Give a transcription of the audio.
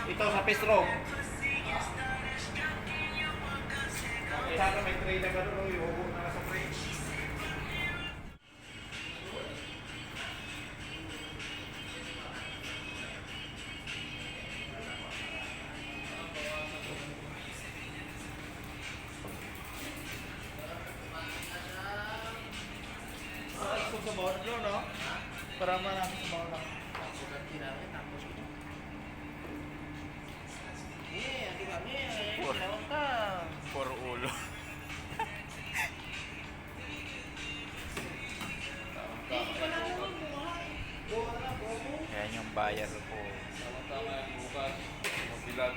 Ito sa pistro. Okay, sana may tray na gano'n. Yung hubo na sa tray. Kung sa bawang nyo, no? Para marami sa bawang lang. For ulo. Yan yung bayar po. Tama-tama yung bukas. Mabilag.